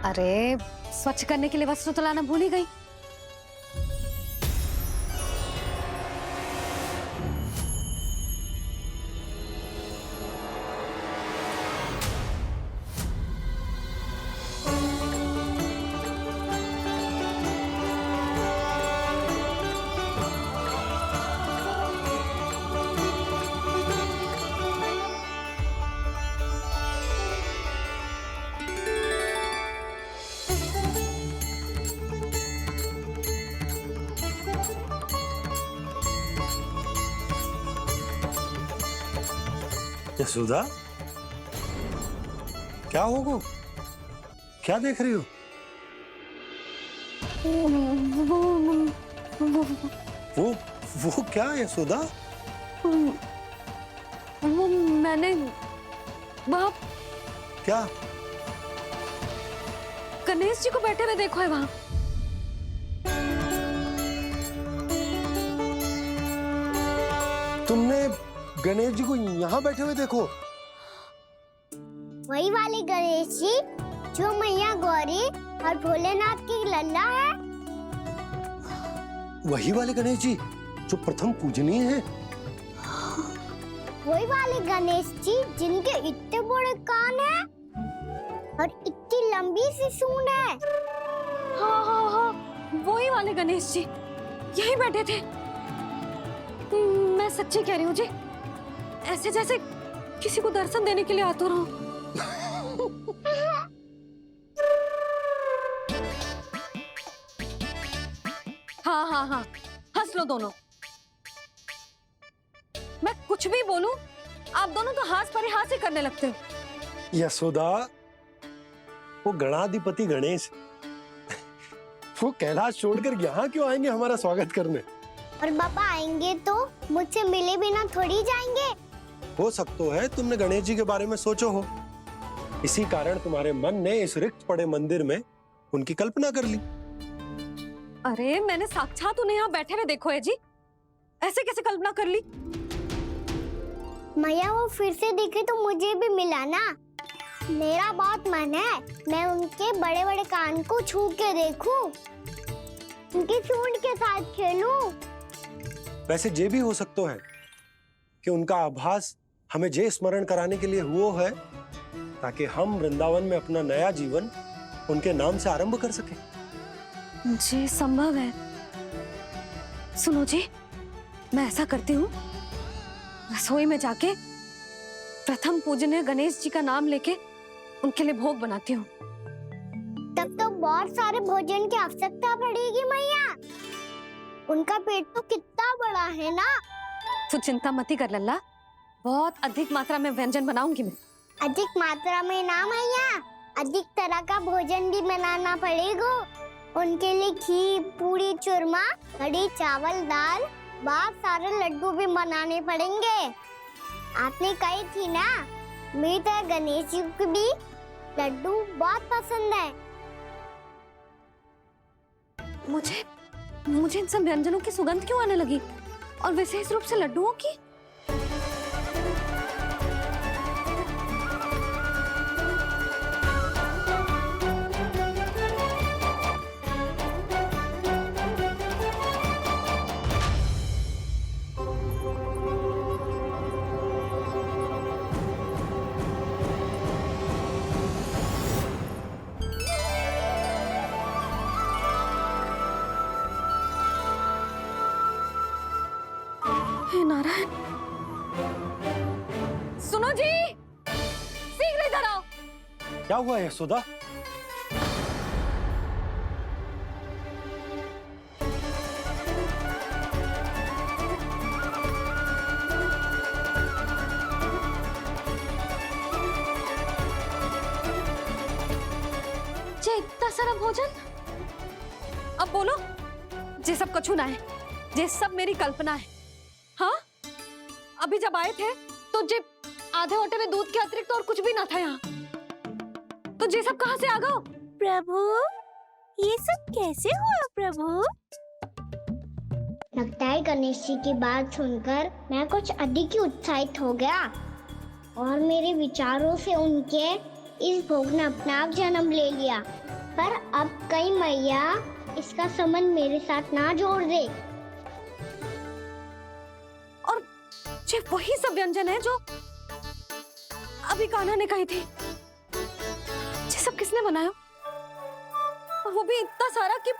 अरे स्वच्छ करने के लिए वस्त्र तो लाना भूल ही गई। यशोदा, क्या होगा? क्या देख रही हो? वो क्या यशोदा? वो मैंने वहाँ क्या? गणेश जी को बैठे हुए देखो है वहाँ। तुमने गणेश जी को यहाँ बैठे हुए देखो? वही वाले गणेश जी जो मैया गौरी और भोलेनाथ की लल्ला है। वही वाले गणेश जी जो प्रथम पूजनीय है। वही वाले गणेश जी जिनके इतने बड़े कान हैं और इतनी लंबी सी सूंड है। हाँ हाँ हाँ, वही वाले गणेश जी यही बैठे थे। मैं सच्ची कह रही हूँ जी, ऐसे जैसे किसी को दर्शन देने के लिए आतुर हूँ। हाँ हाँ हाँ, हंस लो दोनों। मैं कुछ भी बोलूं, आप दोनों तो हाथ परिहास ही करने लगते हो। यशोदा, वो गणाधिपति गणेश वो कैलाश छोड़कर यहाँ क्यों आएंगे हमारा स्वागत करने? और पापा आएंगे तो मुझसे मिले बिना थोड़ी जाएंगे। हो सकता है तुमने गणेश जी के बारे में सोचो हो, इसी कारण तुम्हारे मन ने इस रिक्त पड़े मंदिर में उनकी कल्पना कर ली। अरे मैंने साक्षात उन्हें यहाँ बैठे हुए देखो है जी, ऐसे कैसे कल्पना कर ली? मैया वो फिर से दिखे तो मुझे भी मिला ना। मेरा बहुत मन है मैं उनके बड़े बड़े कान को छू के देखूं, उनकी सूंड के साथ खेलूं। वैसे ये भी हो सकता है कि उनका आभास हमें जे स्मरण कराने के लिए हुआ है ताकि हम वृंदावन में अपना नया जीवन उनके नाम से आरंभ कर सके। जी संभव है। सुनो जी, मैं ऐसा करती हूँ, रसोई में जाके प्रथम पूजनीय गणेश जी का नाम लेके उनके लिए भोग बनाती हूँ। तब तो बहुत सारे भोजन की आवश्यकता पड़ेगी मैया। उनका पेट तो कितना बड़ा है ना। तू चिंता मत कर लल्ला, बहुत अधिक मात्रा में व्यंजन बनाऊंगी मैं। अधिक मात्रा में ना मैया, अधिक तरह का भोजन भी बनाना पड़ेगा। उनके लिए खीर, पूरी, चूरमा, कढ़ी, चावल, दाल, बहुत सारे लड्डू भी बनाने पड़ेंगे। आपने कही थी ना, मेरी तरह गणेश जी को भी लड्डू बहुत पसंद है। मुझे इन सब व्यंजनों की सुगंध क्यों आने लगी, और विशेष रूप से लड्डुओं की? हे नारायण, सुनो जी, शीघ्र इधर आओ। क्या हुआ यशोदा? जे इतना सारा भोजन, अब बोलो, जे सब कछु ना है, जे सब मेरी कल्पना है। हाँ, अभी जब आए थे तो जे आधे ओटे में दूध के अतिरिक्त और कुछ भी ना था यहाँ, तो जे सब कहाँ से आ गए? प्रभु, ये सब कैसे हुआ प्रभु? लगता है गणेश जी की बात सुनकर मैं कुछ अधिक ही उत्साहित हो गया और मेरे विचारों से उनके इस भोग ने अपना आप जन्म ले लिया, पर अब कहीं मैया इसका संबंध मेरे साथ ना जोड़ दे। और ये वही सब व्यंजन है जो अभी कान्हा ने कही थी। ये सब किसने बनाया? और वो भी इतना सारा कि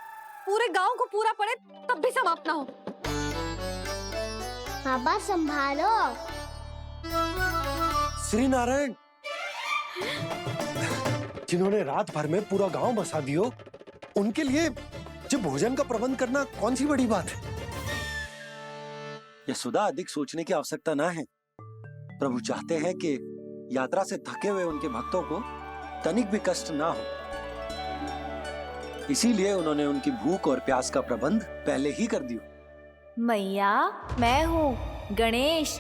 पूरे गांव को पूरा पड़े तब भी समाप्त ना हो। बाबा संभालो। श्री नारायण, जिन्होंने रात भर में पूरा गांव बसा दियो, उनके लिए जो भोजन का प्रबंध करना कौन सी बड़ी बात है। यशोदा, अधिक सोचने की आवश्यकता ना है। प्रभु चाहते हैं कि यात्रा से थके हुए उनके भक्तों को तनिक भी कष्ट ना हो, इसीलिए उन्होंने उनकी भूख और प्यास का प्रबंध पहले ही कर दिया। मैया, मैं हूँ गणेश।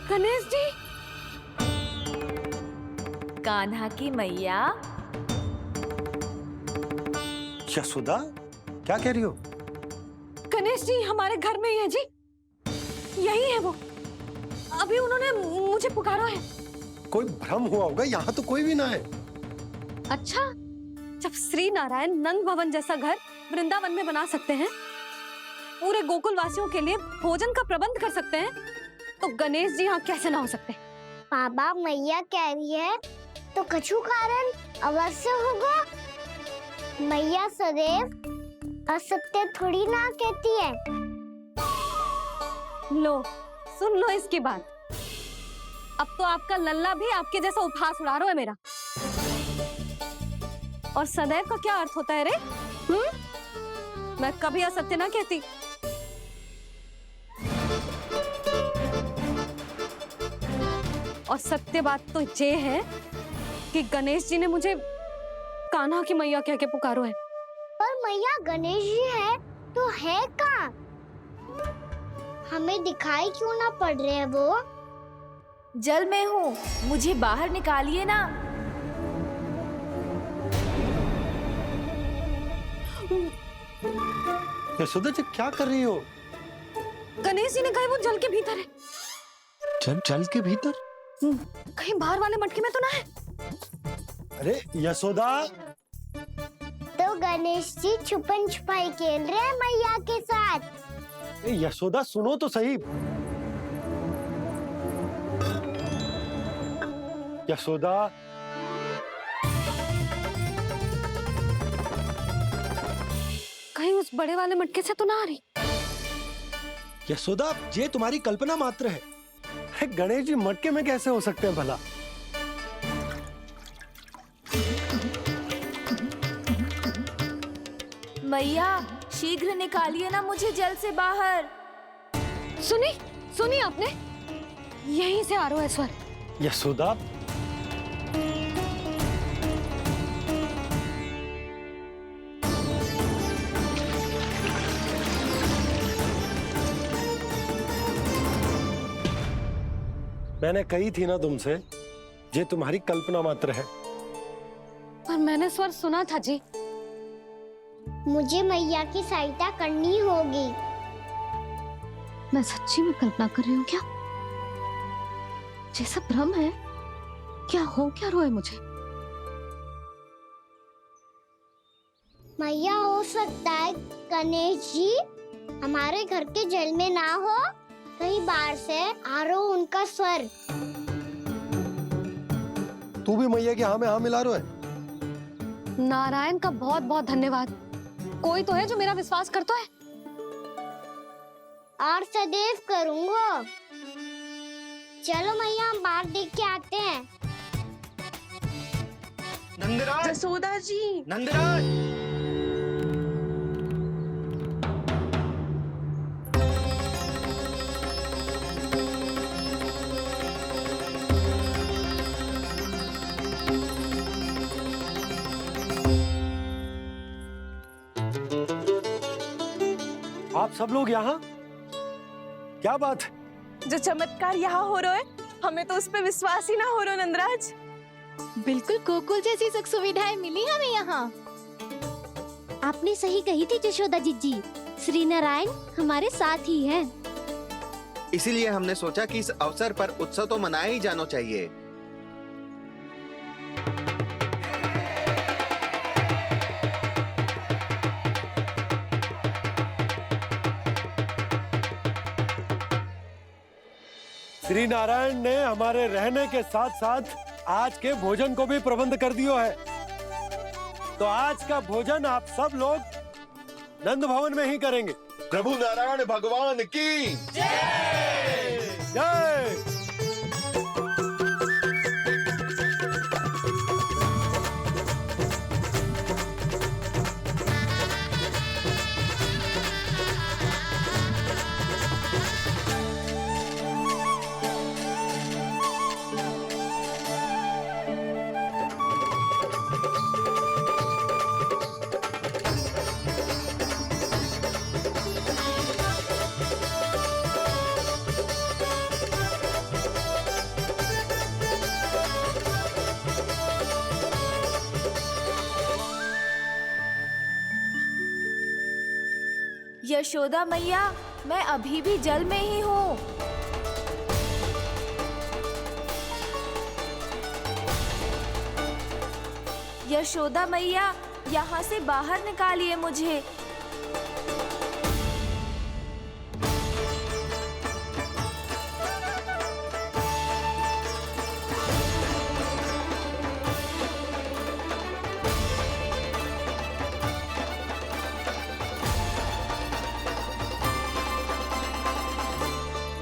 गणेश जी, कान्हा की मैया। यशोदा, क्या कह रही हो? गणेश जी हमारे घर में ही है जी, यही है वो। अभी उन्होंने मुझे पुकारा है। कोई भ्रम हुआ होगा, यहाँ तो कोई भी ना है। अच्छा, जब श्री नारायण नंद भवन जैसा घर वृंदावन में बना सकते हैं, पूरे गोकुल वासियों के लिए भोजन का प्रबंध कर सकते हैं, तो गणेश जी यहाँ कैसे ना हो सकते? बाबा, मैया कह रही है तो कछु कारण अवश्य होगा। मैया सदैव असत्य थोड़ी ना कहती है। लो, सुन लो इसकी बात। अब तो आपका लल्ला भी आपके जैसा उपहास उड़ा रहा है मेरा। और सदैव का क्या अर्थ होता है रे? मैं कभी असत्य ना कहती। और सत्य बात तो ये है कि गणेश जी ने मुझे कान्हा की मैया कह के पुकारो है। पर मैया गणेश जी है तो है कहाँ? हमें दिखाई क्यों ना पड़ रहे हैं वो? जल में हूँ, मुझे बाहर निकालिए ना। यशोदा जी, क्या कर रही हो? गणेश जी ने कहा वो जल के भीतर है। जल के भीतर? कहीं बाहर वाले मटके में तो ना है? अरे यशोदा! तो गणेश जी छुपन छुपाई खेल रहे हैं मैया के साथ। यशोदा, सुनो तो सही। यशोदा, कहीं उस बड़े वाले मटके से तो ना आ रही? यशोदा, ये तुम्हारी कल्पना मात्र है। अरे गणेश जी मटके में कैसे हो सकते हैं भला? मैया, शीघ्र निकालिए ना मुझे जल से बाहर। सुनी आपने? यहीं से आ रहा है स्वर। यशोदा, मैंने कही थी ना तुमसे, ये तुम्हारी कल्पना मात्र है। पर मैंने स्वर सुना था जी। मुझे मैया की सहायता करनी होगी। मैं सच्ची में कल्पना कर रही हूँ क्या? ये सब भ्रम है क्या? हो क्या रोए मुझे? मैया, हो सकता है गणेश जी हमारे घर के जल में ना हो, कहीं बाहर से आ रहा हो उनका स्वर। तू भी मैया के हाँ में हाँ मिला रहा है। नारायण का बहुत बहुत धन्यवाद। कोई तो है जो मेरा विश्वास करता है। और सदैव करूंगा। चलो मैया, हम बाहर देख के आते हैं। नंदराज! जसोदा जी! नंदराज! आप सब लोग यहाँ? क्या बात है? जो चमत्कार यहाँ हो रहा है, हमें तो उस पे विश्वास ही ना हो रहा नंदराज। बिल्कुल गोकुल जैसी सुख सुविधाएं मिली हमें यहाँ। आपने सही कही थी जशोदा जीजी, श्री नारायण हमारे साथ ही हैं। इसीलिए हमने सोचा कि इस अवसर पर उत्सव तो मनाया ही जाना चाहिए। श्री नारायण ने हमारे रहने के साथ साथ आज के भोजन को भी प्रबंध कर दियो है। तो आज का भोजन आप सब लोग नंद भवन में ही करेंगे। प्रभु नारायण भगवान की जय। यशोदा मैया, मैं अभी भी जल में ही हूँ। यशोदा मैया, यहाँ से बाहर निकालिए मुझे।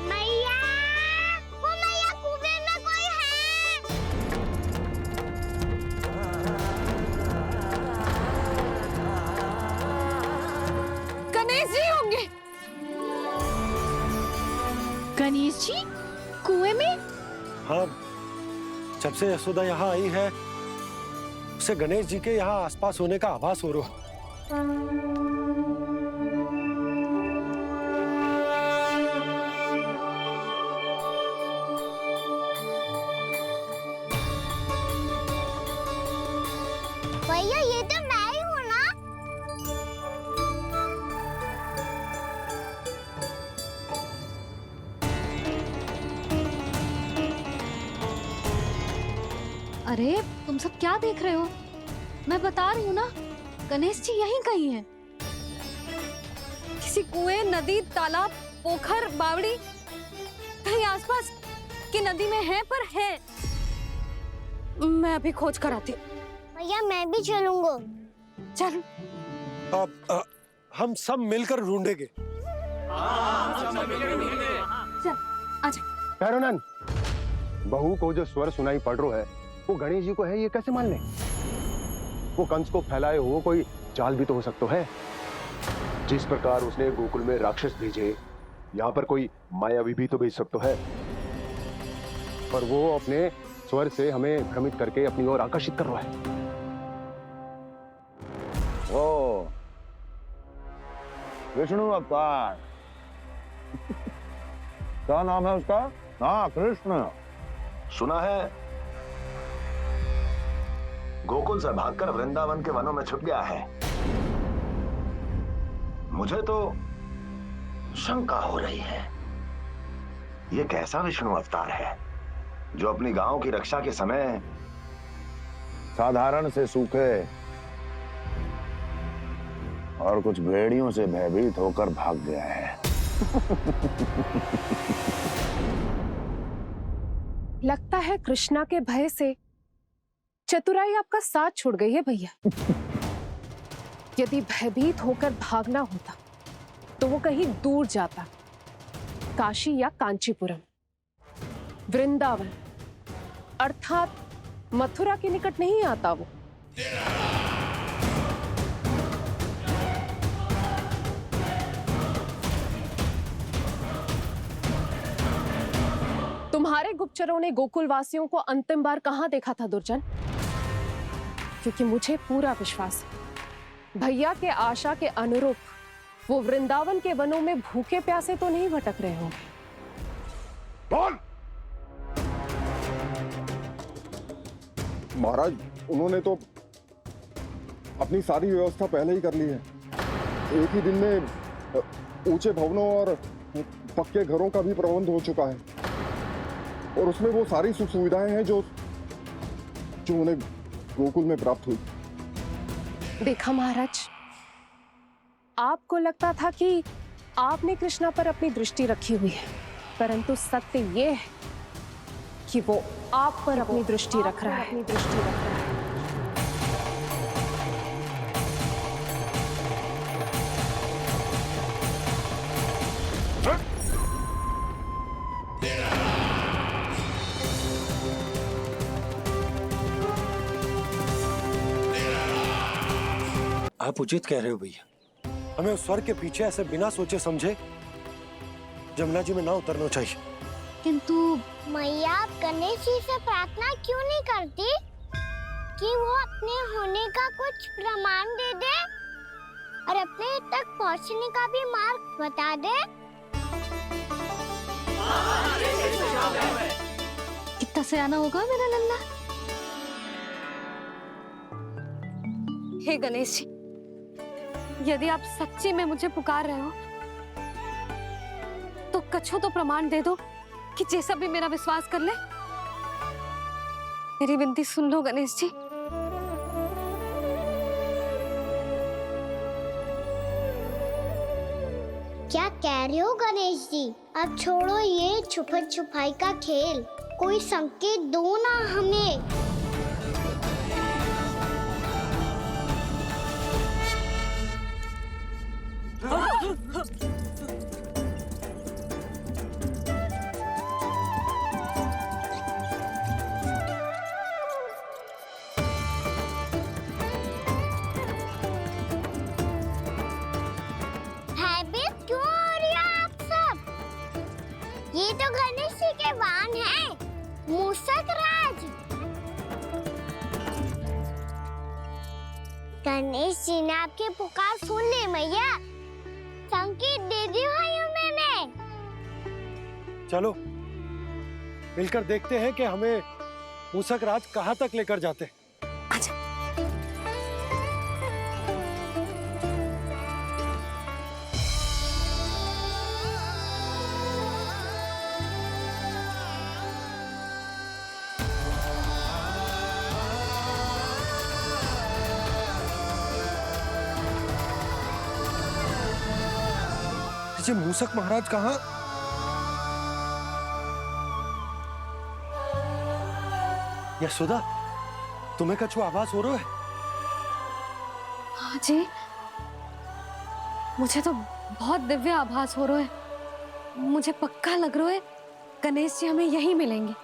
मैया, वो मैया कुएं में कोई है। गणेश जी होंगे। गणेश जी कुएं में? हाँ, जब से यशोदा यहाँ आई है उसे गणेश जी के यहाँ आसपास होने का आभास हो रहा। भैया ये तो मैं ही हूँ ना। अरे तुम सब क्या देख रहे हो? मैं बता रही हूँ ना, गणेश जी यहीं कहीं हैं। किसी कुएं, नदी, तालाब, पोखर, बावड़ी कहीं आसपास की नदी में है, पर है। मैं अभी खोज कर आती हूँ। भैया मैं भी चलूंगा। चल। अब हम सब मिलकर ढूंढेंगे। चल आजा। पैरोनन, बहू को जो स्वर सुनाई पड़ रहा है वो गणेश जी को है, ये कैसे मान ले? वो कंस को फैलाए हुए कोई चाल भी तो हो सकता है। जिस प्रकार उसने गोकुल में राक्षस भेजे, यहाँ पर कोई मायावी भी तो भेज सकता है। पर वो अपने स्वर से हमें भ्रमित करके अपनी ओर आकर्षित कर रहा है। ओ विष्णु अवतार। क्या नाम है उसका? हाँ, कृष्ण। सुना है गोकुल से भागकर वृंदावन के वनों में छुप गया है। मुझे तो शंका हो रही है, ये कैसा विष्णु अवतार है जो अपनी गांव की रक्षा के समय साधारण से सूखे और कुछ भेड़ियों से भयभीत होकर भाग गया है। लगता है कृष्णा के भय से चतुराई आपका साथ छोड़ गई है भैया। यदि भयभीत होकर भागना होता तो वो कहीं दूर जाता, काशी या कांचीपुरम, वृंदावन अर्थात मथुरा के निकट नहीं आता वो। तुम्हारे गुप्तचरों ने गोकुल वासियों को अंतिम बार कहां देखा था दुर्जन? क्योंकि मुझे पूरा विश्वास है भैया के आशा के अनुरूप वो वृंदावन के वनों में भूखे प्यासे तो नहीं भटक रहे होंगे। बोल! महाराज, उन्होंने तो अपनी सारी व्यवस्था पहले ही कर ली है। एक ही दिन में ऊंचे भवनों और पक्के घरों का भी प्रबंध हो चुका है और उसमें वो सारी सुख सुविधाएं हैं जो उन्हें गोकुल में प्राप्त हुई। देखा महाराज, आपको लगता था कि आपने कृष्णा पर अपनी दृष्टि रखी हुई है, परंतु सत्य ये है कि वो आप पर अपनी दृष्टि रख रहा है। आप उचित कह रहे हो भैया, हमें उस स्वर के पीछे ऐसे बिना सोचे समझे जमुना जी में ना उतरना चाहिए। किंतु मैया आप गणेश जी से प्रार्थना क्यों नहीं करती कि वो अपने होने का कुछ प्रमाण दे दे और अपने तक पहुंचने का भी मार्ग बता दे? कितना सयाना होगा मेरा लल्ला। हे गणेश जी, यदि आप सच्ची में मुझे पुकार रहे हो तो कछु तो प्रमाण दे दो कि जैसा भी मेरा विश्वास कर ले। मेरी विनती सुन लो गणेश जी। क्या कह रहे हो गणेश जी? अब छोड़ो ये छुपन छुपाई का खेल, कोई संकेत दो ना हमें। भयभीत क्यों हो रही हो आप सब? ये तो गणेश जी के वाहन हैं, मूषक राज। गणेश जी ने आपकी पुकार सुन ली मैया, संकेत दे दी भाइयों मैंने। चलो मिलकर देखते हैं कि हमें मूषक राज कहाँ तक लेकर जाते हैं। ये मूषक महाराज कहाँ? यशोदा, तुम्हें कछु आभास हो रहा है? हाँ जी, मुझे तो बहुत दिव्य आभास हो रहा है। मुझे पक्का लग रहा है गणेश जी हमें यहीं मिलेंगे।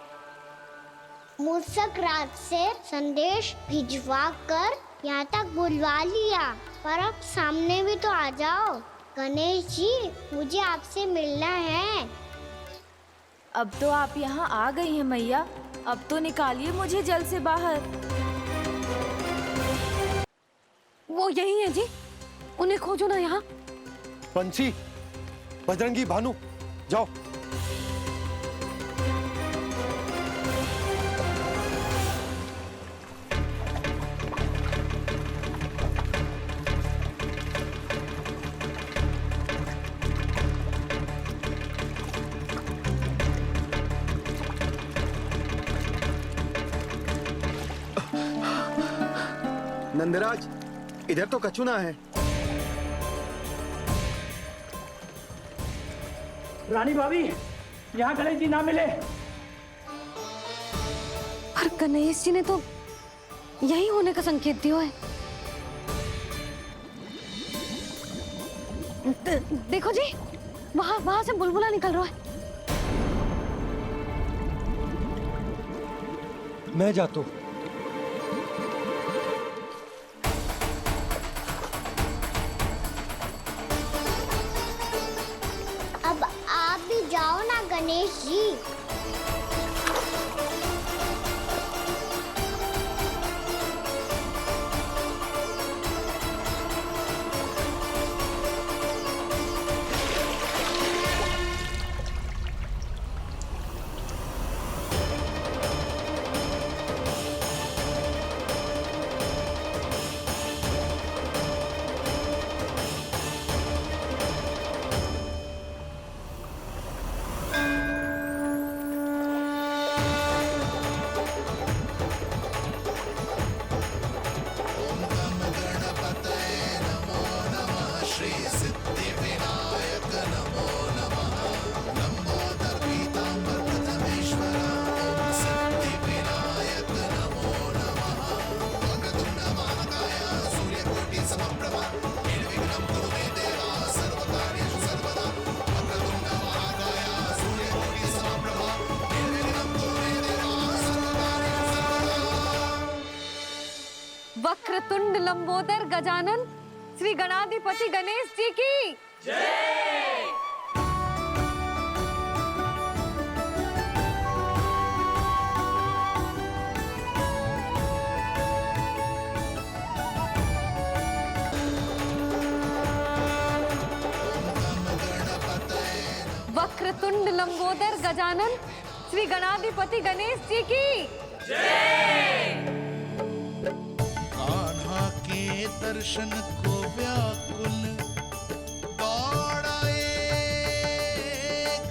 मूषक राज से संदेश भिजवा कर यहाँ तक बुलवा लिया, पर अब सामने भी तो आ जाओ। गणेश जी, मुझे आपसे मिलना है। अब तो आप यहाँ आ गई हैं मैया, अब तो निकालिए मुझे जल से बाहर। वो यही है जी, उन्हें खोजो ना यहाँ। बंसी, बजरंगी, भानु, जाओ। नंदराज, इधर तो कछु ना है। रानी भाभी, यहाँ गणेश जी ना मिले। पर गणेश जी ने तो यही होने का संकेत दिया है। देखो जी, वहां से बुलबुला निकल रहा है। मैं जाता हूँ। अब आप भी जाओ ना गणेश जी। लंबोदर गजानन श्री गणाधिपति गणेश जी की वक्रतुंड लंबोदर गजानन श्री गणाधिपति गणेश जी की कान्हा के दर्शन को व्याकुल दौड़ाए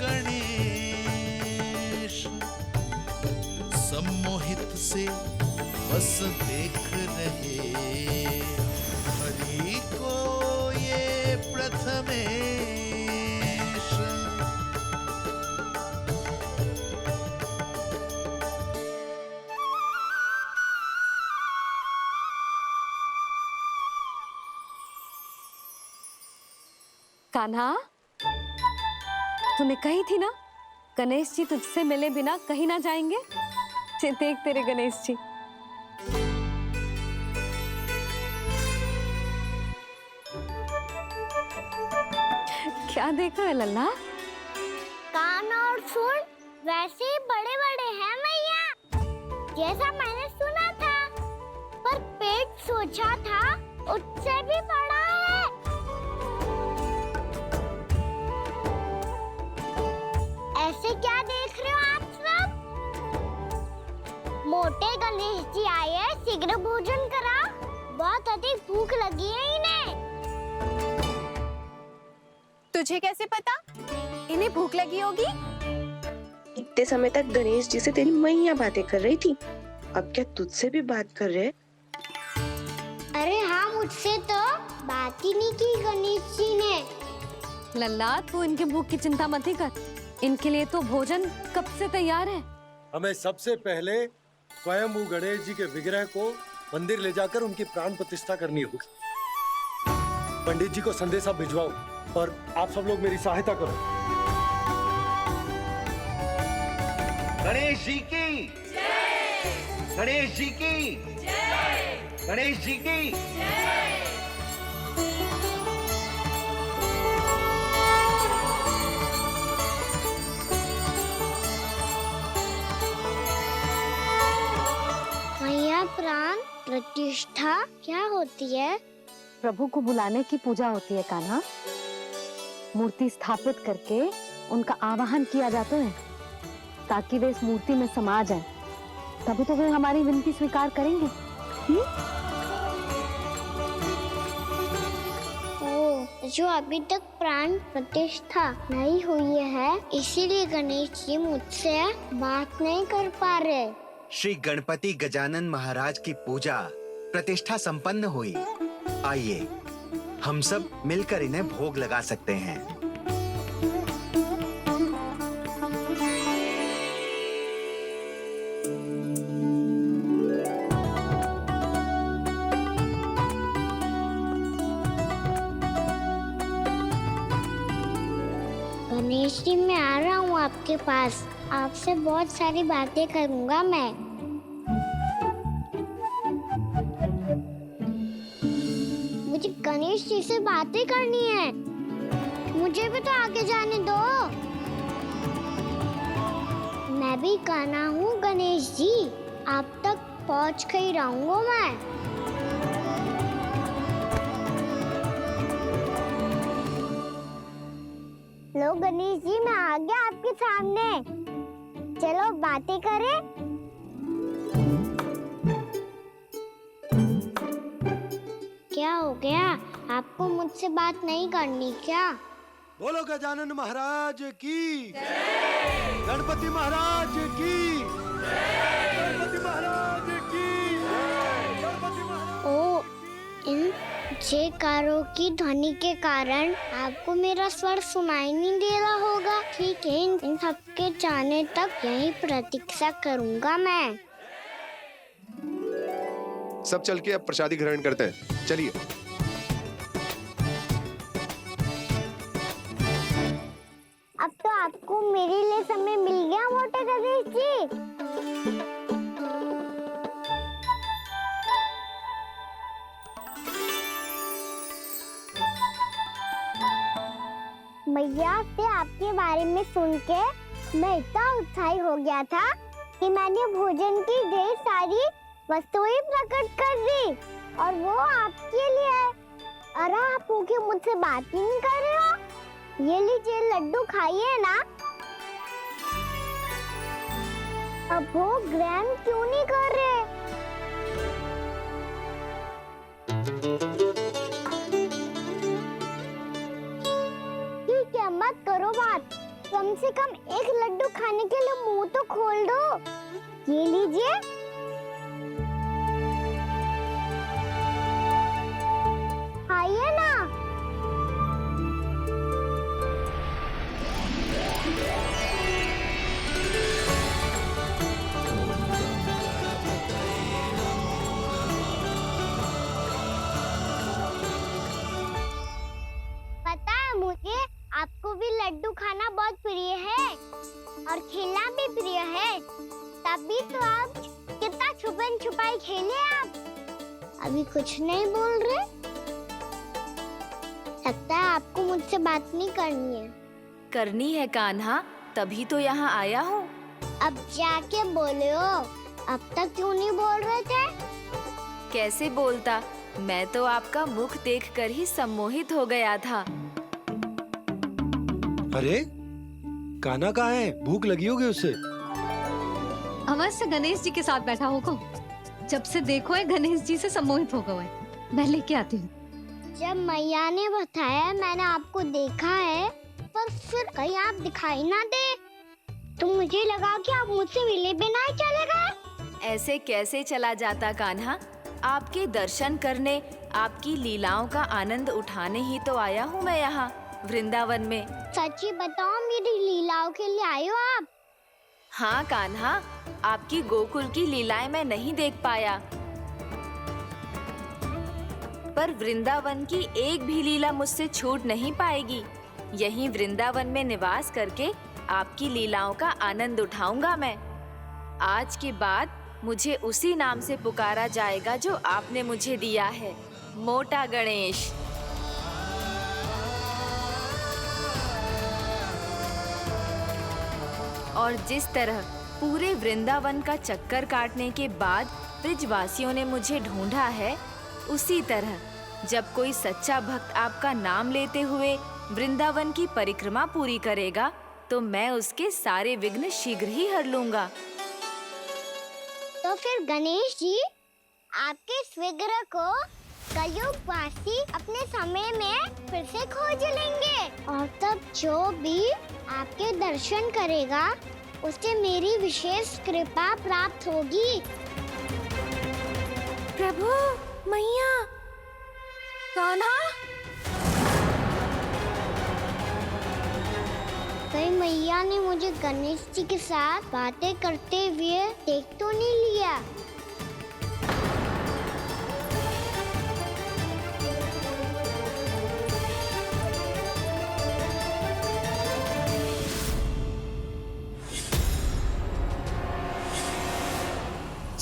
गणेश, सम्मोहित से बस देख रहे हरि को ये प्रथमेश। कान्हा, तूने कही थी ना गणेश जी तुझसे मिले बिना कहीं ना जाएंगे। देख तेरे गणेश जी। क्या देखा है लल्ला? कान और सुन वैसे ही बड़े बड़े हैं मैया, जैसा मैंने सुना था, पर पेट सोचा था उससे भी बड़ा है। ऐसे क्या देख रहे हो आप सब? मोटे गणेश जी आए हैं, शीघ्र भोजन करा, बहुत अधिक भूख लगी है इन्हें। तुझे कैसे पता इन्हें भूख लगी होगी? इतने समय तक गणेश जी से तेरी मैया बातें कर रही थी, अब क्या तुझसे भी बात कर रहे? अरे हाँ, मुझसे तो बात ही नहीं की गणेश जी ने। लल्ला, तू इनकी भूख की चिंता मत ही कर, इनके लिए तो भोजन कब से तैयार है। हमें सबसे पहले स्वयं गणेश जी के विग्रह को मंदिर ले जाकर उनकी प्राण प्रतिष्ठा करनी होगी। पंडित जी को संदेशा भिजवाओ और आप सब लोग मेरी सहायता करो। गणेश जी की जय! गणेश जी की जय! गणेश जी की जय! मैया, प्राण प्रतिष्ठा क्या होती है? प्रभु को बुलाने की पूजा होती है कान्हा। मूर्ति स्थापित करके उनका आवाहन किया जाता है ताकि वे इस मूर्ति में समा जाएं। तभी तो वे हमारी विनती स्वीकार करेंगे। ओ, जो अभी तक प्राण प्रतिष्ठा नहीं हुई है, इसीलिए गणेश जी मुझसे बात नहीं कर पा रहे। श्री गणपति गजानन महाराज की पूजा प्रतिष्ठा संपन्न हुई। आइए हम सब मिलकर इन्हें भोग लगा सकते हैं। गणेश जी, मैं आ रहा हूँ आपके पास, आपसे बहुत सारी बातें करूँगा मैं। मुझे गणेश जी से बातें करनी है, मुझे भी तो आगे जाने दो। मैं भी कान्हा हूँ गणेश जी, आप तक पहुँच कर ही रहूँगा मैं। लो गणेश जी, मैं आ गया आपके सामने, चलो बातें करें। क्या हो गया, आपको मुझसे बात नहीं करनी क्या? बोलो गजानन महाराज की जय! गणपति महाराज की जय! गणपति महाराज की जय! गणपति महाराज। ओ, इन जयकारों की ध्वनि के कारण आपको मेरा स्वर सुनाई नहीं दे रहा होगा। ठीक है, इन सबके जाने तक यही प्रतीक्षा करूंगा मैं। सब चल के अब प्रसादी ग्रहण करते हैं, चलिए। अब तो आपको मेरे लिए समय मिल गया मोटे गणेश जी। भैया से आपके बारे में सुन के मैं इतना उत्साही हो गया था कि मैंने भोजन की ढेर सारी वस्तुएं प्रकट कर दी और वो आपके लिए है। अरे आप भूखे मुझसे बात ही नहीं कर रहे हो। ये लीजिए लड्डू खाइए ना। अब वो ग्रैंड क्यों नहीं कर रहे? ठीक है, मत करो बात। कम से कम एक लड्डू खाने के लिए मुंह तो खोल दो। ये लीजिए। खाइए ना। पता है मुझे आपको भी लड्डू खाना बहुत प्रिय है और खेलना भी प्रिय है, तभी तो आप कितना छुपन छुपाई खेले। आप अभी कुछ नहीं बोल रहे। लगता है आपको मुझसे बात नहीं करनी है। करनी है कान्हा, तभी तो यहाँ आया हूँ। अब जाके बोले हो। अब तक क्यों नहीं बोल रहे थे? कैसे बोलता, मैं तो आपका मुख देखकर ही सम्मोहित हो गया था। अरे कान्हा कहाँ है? भूख लगी होगी उससे। अवश्य गणेश जी के साथ बैठा होगा। जब से देखो है गणेश जी से सम्मोहित हो गए। मैं लेके आती हूँ। जब मैया ने बताया मैंने आपको देखा है, पर फिर कहीं आप दिखाई ना दे, तो मुझे लगा कि आप मुझसे मिले बिना ही चले गए। ऐसे कैसे चला जाता कान्हा? आपके दर्शन करने, आपकी लीलाओं का आनंद उठाने ही तो आया हूँ मैं यहाँ वृंदावन में। सच्ची बताओ, मेरी लीलाओं के लिए आए हो आप? हाँ कान्हा, आपकी गोकुल की लीलाएं मैं नहीं देख पाया, पर वृंदावन की एक भी लीला मुझसे छूट नहीं पाएगी। यहीं वृंदावन में निवास करके आपकी लीलाओं का आनंद उठाऊंगा मैं। आज के बाद मुझे उसी नाम से पुकारा जाएगा जो आपने मुझे दिया है, मोटा गणेश। और जिस तरह पूरे वृंदावन का चक्कर काटने के बाद ब्रिजवासियों ने मुझे ढूंढा है, उसी तरह जब कोई सच्चा भक्त आपका नाम लेते हुए वृंदावन की परिक्रमा पूरी करेगा, तो मैं उसके सारे विघ्न शीघ्र ही हर लूंगा। तो फिर गणेश जी, आपके इस विग्रह को कलयुग वासी अपने समय में फिर से खोज लेंगे, और तब जो भी आपके दर्शन करेगा उसे मेरी विशेष कृपा प्राप्त होगी। प्रभु, मैया, कान्हा, कहीं मैया ने मुझे गणेश जी के साथ बातें करते हुए देख तो नहीं लिया?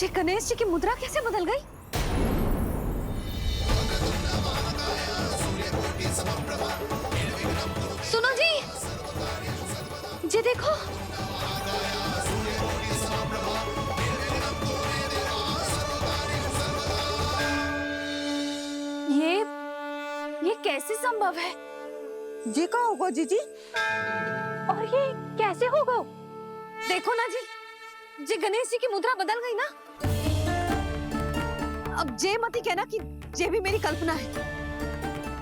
ये गणेश जी की मुद्रा कैसे बदल गई? सुनो जी, ये देखो। ये कैसे संभव है? ये क्या होगा जीजी? और ये कैसे होगा? देखो ना जी, जे गणेश जी की मुद्रा बदल गई ना। अब जे मत ही कहना कि जे भी मेरी कल्पना है।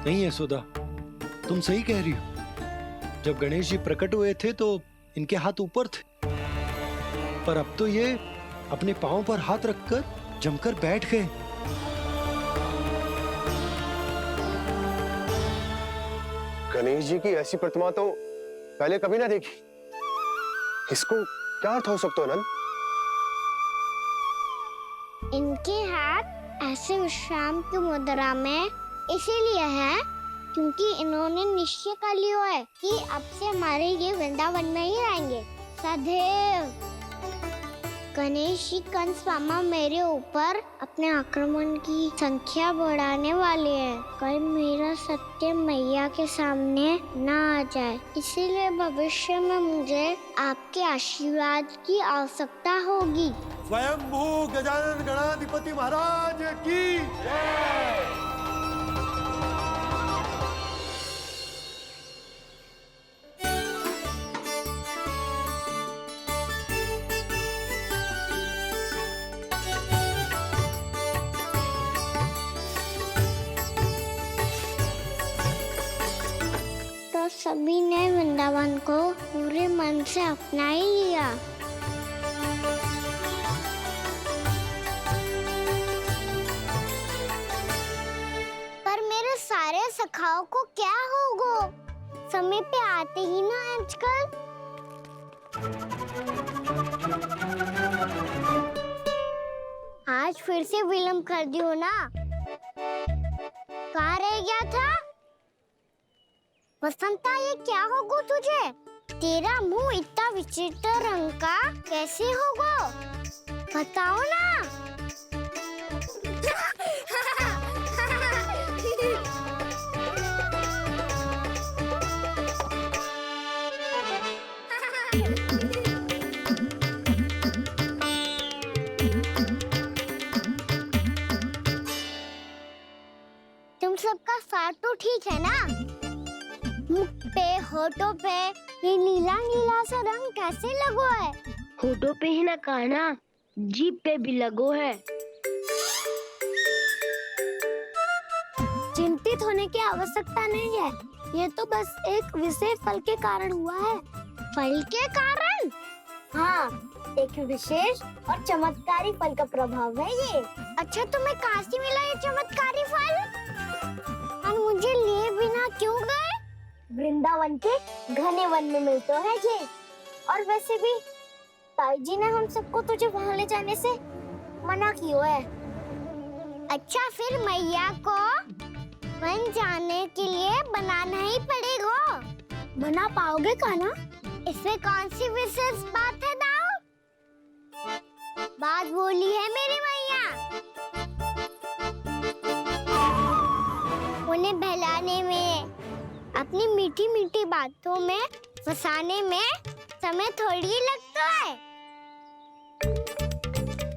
नहीं यशोदा, तुम सही कह रही हो। जब गणेश जी प्रकट हुए थे तो इनके हाथ ऊपर थे, पर अब तो ये अपने पांव पर हाथ रखकर जमकर बैठ गए। गणेश जी की ऐसी प्रतिमा तो पहले कभी ना देखी। इसको क्या अर्थ हो सकता है नंद? इनके हाथ ऐसे विश्राम की मुद्रा में इसीलिए है क्योंकि इन्होंने निश्चय कर लिया है कि अब से हमारे ये वृंदावन में ही रहेंगे सदैव। गणेश जी कंस मामा मेरे ऊपर अपने आक्रमण की संख्या बढ़ाने वाले हैं। कल मेरा सत्य मैया के सामने ना आ जाए, इसीलिए भविष्य में मुझे आपके आशीर्वाद की आवश्यकता होगी। स्वयंभू गजानन गणाधिपति महाराज की जय। तो सभी ने वृंदावन को पूरे मन से अपना ही लिया। पर मेरे सारे सखाओं को क्या होगा? समय पे आते ही ना आजकल। आज फिर से विलम्ब कर दियो ना। कहाँ रह गया था? वसंता, ये क्या होगा तुझे? तेरा मुंह इतना विचित्र रंग का कैसे होगा? बताओ ना। तुम सबका साथ तो ठीक है ना? मुख पे, होठों पे ये नीला नीला सा रंग कैसे लगो है? होठों पे ही ना काना, जीभ पे भी लगो है। चिंतित होने की आवश्यकता नहीं है, ये तो बस एक विशेष फल के कारण हुआ है। फल के कारण? हाँ, एक विशेष और चमत्कारी फल का प्रभाव है ये। अच्छा, तुम्हें कहाँ से मिला ये चमत्कारी फल? और मुझे लिए बिना क्यों गए? वृंदावन के घने वन में मिलते है ये। और वैसे भी ताई जी ने हम सबको तुझे वहाँ ले जाने से मना किया है। अच्छा, फिर मैया को वन जाने के लिए बनाना ही पड़ेगा। बना पाओगे कान्हा? इसमें कौन सी विशेष बात है दाऊ? बात बोली है मेरी मैया। उन्हें बहलाने में, अपनी मीठी मीठी बातों में फंसाने में समय थोड़ी लगता है।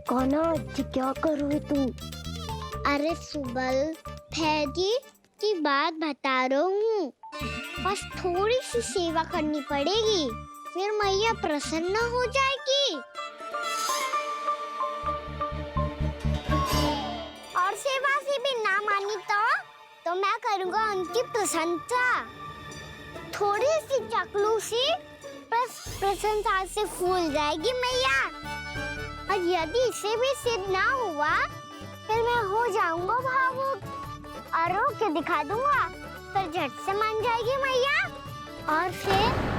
कान्हा, क्या करोगे तुम? अरे सुबल, फैजी की बात बता रहा हूँ। बस थोड़ी सी सेवा करनी पड़ेगी, फिर मैया प्रसन्न हो जाएगी। और सेवा से भी ना मानी तो मैं करूँगा उनकी प्रशंसा। थोड़ी सी चकलूसी बस प्रशंसा से फूल जाएगी मैया। और यदि इसे भी सिद्ध ना हुआ, फिर मैं हो जाऊंगा भावुक और रो के दिखा दूंगा, फिर झट से मान जाएगी मैया। और फिर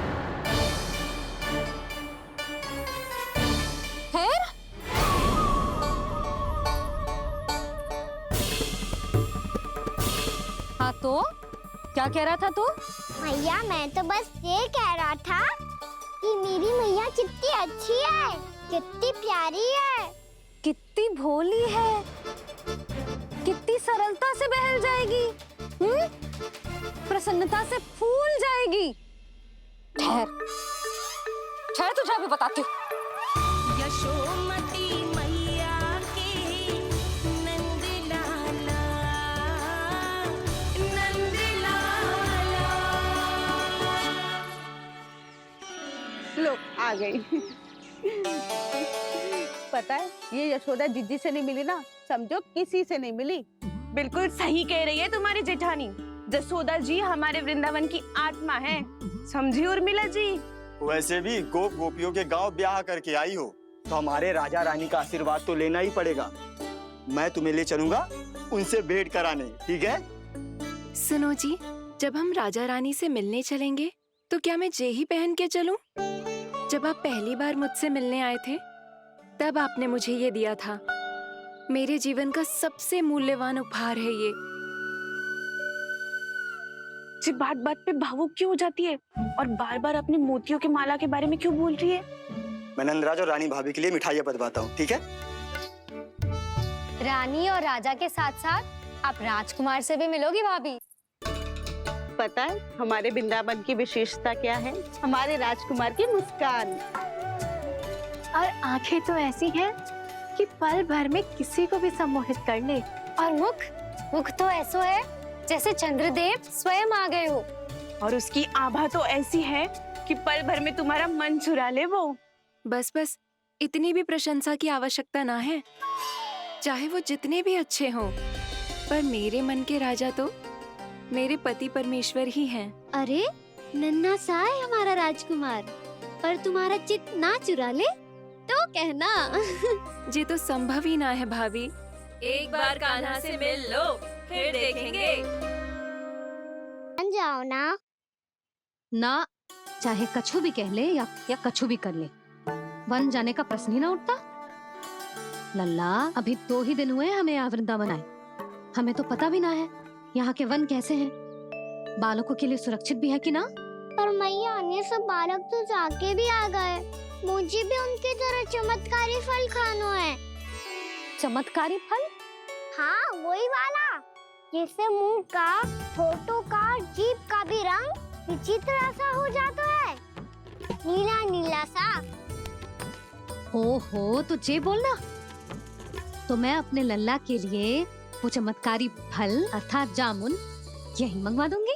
हाँ तो क्या कह रहा था तू? मैया, मैं तो बस ये कह रहा था कि मेरी मैया कितनी अच्छी है, कितनी प्यारी है, कितनी भोली है, कितनी सरलता से बहल जाएगी, प्रसन्नता से फूल जाएगी। ठहर ठहर, तुझे अभी बताती हूँ। यशोमती मैया के नंद लाला, नंद लाला। लो आ गई। पता है, ये यशोदा जीजी से नहीं मिली ना, समझो किसी से नहीं मिली। बिल्कुल सही कह रही है तुम्हारी जेठानी। यशोदा जी हमारे वृंदावन की आत्मा है, समझी उर्मिला जी। वैसे भी गोप गोपियों के गांव ब्याह करके आई हो, तो हमारे राजा रानी का आशीर्वाद तो लेना ही पड़ेगा। मैं तुम्हें ले चलूंगा उनसे भेंट कराने, ठीक है? सुनो जी, जब हम राजा रानी से मिलने चलेंगे तो क्या मैं जे ही पहन के चलूं? जब आप पहली बार मुझसे मिलने आए थे, तब आपने मुझे ये दिया था। मेरे जीवन का सबसे मूल्यवान उपहार है ये। जी बात बात पे भावुक क्यों हो जाती है और बार बार अपनी मोतियों की माला के बारे में क्यों बोल रही है? मैं नंदराज और रानी भाभी के लिए मिठाइयाँ बंटवाता हूँ, ठीक है? रानी और राजा के साथ साथ आप राजकुमार से भी मिलोगी भाभी। पता है हमारे वृंदावन की विशेषता क्या है? हमारे राजकुमार की मुस्कान। और आंखें तो ऐसी हैं कि पल भर में किसी को भी सम्मोहित कर ले। और मुख तो ऐसा है जैसे चंद्रदेव स्वयं आ गए हो। और उसकी आभा तो ऐसी है कि पल भर में तुम्हारा मन चुरा ले वो। बस बस, इतनी भी प्रशंसा की आवश्यकता ना है। चाहे वो जितने भी अच्छे हों, पर मेरे मन के राजा तो मेरे पति परमेश्वर ही हैं। अरे नन्हा सा है हमारा राजकुमार, पर तुम्हारा चित्त ना चुरा ले तो कहना। ये तो संभव ही ना है भाभी। एक बार कान्हा से मिल लो, फिर देखेंगे। बन जाओ ना, चाहे कछु भी कह ले या कछु भी कर ले, वन जाने का प्रश्न ही ना उठता। लल्ला, अभी 2 ही दिन हुए हमें यहाँ वृंदावन आए। हमें तो पता भी ना है यहाँ के वन कैसे हैं, बालकों के लिए सुरक्षित भी है कि ना। पर मैया अन्य सब बालक तो जाके भी आ गए। मुझे भी उनके तरह चमत्कारी फल खाना है। चमत्कारी फल? हाँ, वही वाला जिससे मुंह का, होठों का, जीभ का भी रंग विचित्र सा हो जाता है, नीला नीला सा। ओहो, तो जे बोलना। तो मैं अपने लल्ला के लिए वो चमत्कारी फल अर्थात जामुन यही मंगवा दूंगी।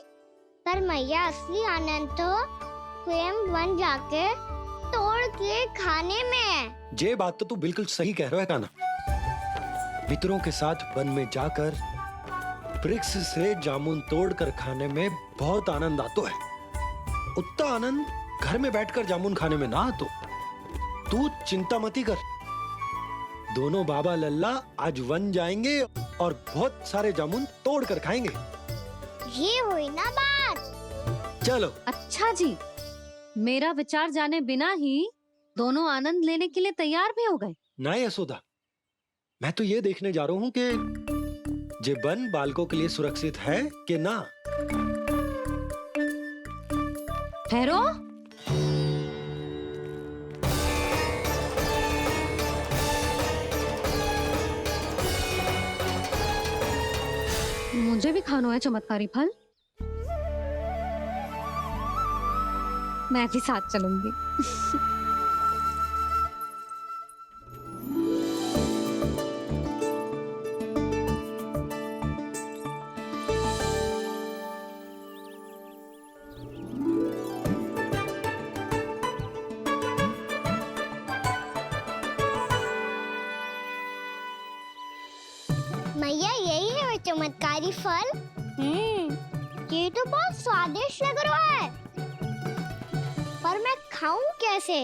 पर मैया असली आनंद तो स्वयं वन जाके तोड़ के खाने में है। ये बात तो तू बिल्कुल सही कह रहा है कान्हा। मित्रों के साथ वन में जाकर वृक्ष से जामुन तोड़कर खाने में बहुत आनंद आता है। उतना आनंद घर में बैठकर जामुन खाने में ना आतो। तू चिंता मती कर, दोनों बाबा लल्ला आज वन जाएंगे और बहुत सारे जामुन तोड़कर खाएंगे। ये हुई ना बात। चलो। अच्छा जी, मेरा विचार जाने बिना ही दोनों आनंद लेने के लिए तैयार भी हो गए। ना यशोदा, मैं तो ये देखने जा रहा हूँ कि ये वन बालकों के लिए सुरक्षित है कि ना। ठहरो। मुझे भी खाना है चमत्कारी फल। मैं भी साथ चलूंगी। मैया यही है वो चमत्कारी फल। ये तो बहुत स्वादिष्ट लग रहा है, पर मैं खाऊं कैसे?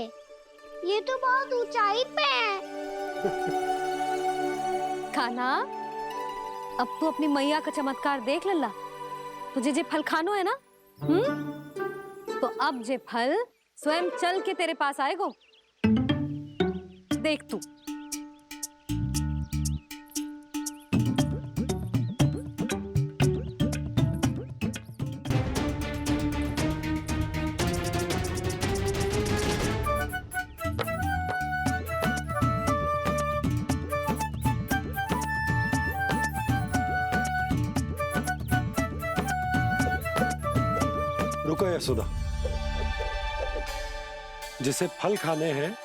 ये तो बहुत ऊंचाई पे है। कान्हा, अब तू अपनी मैया का चमत्कार देख लल्ला। तुझे जे फल खानो है ना, तो अब जे फल स्वयं चल के तेरे पास आएगो। देख तू। रुको यशोदा, जिसे फल खाने हैं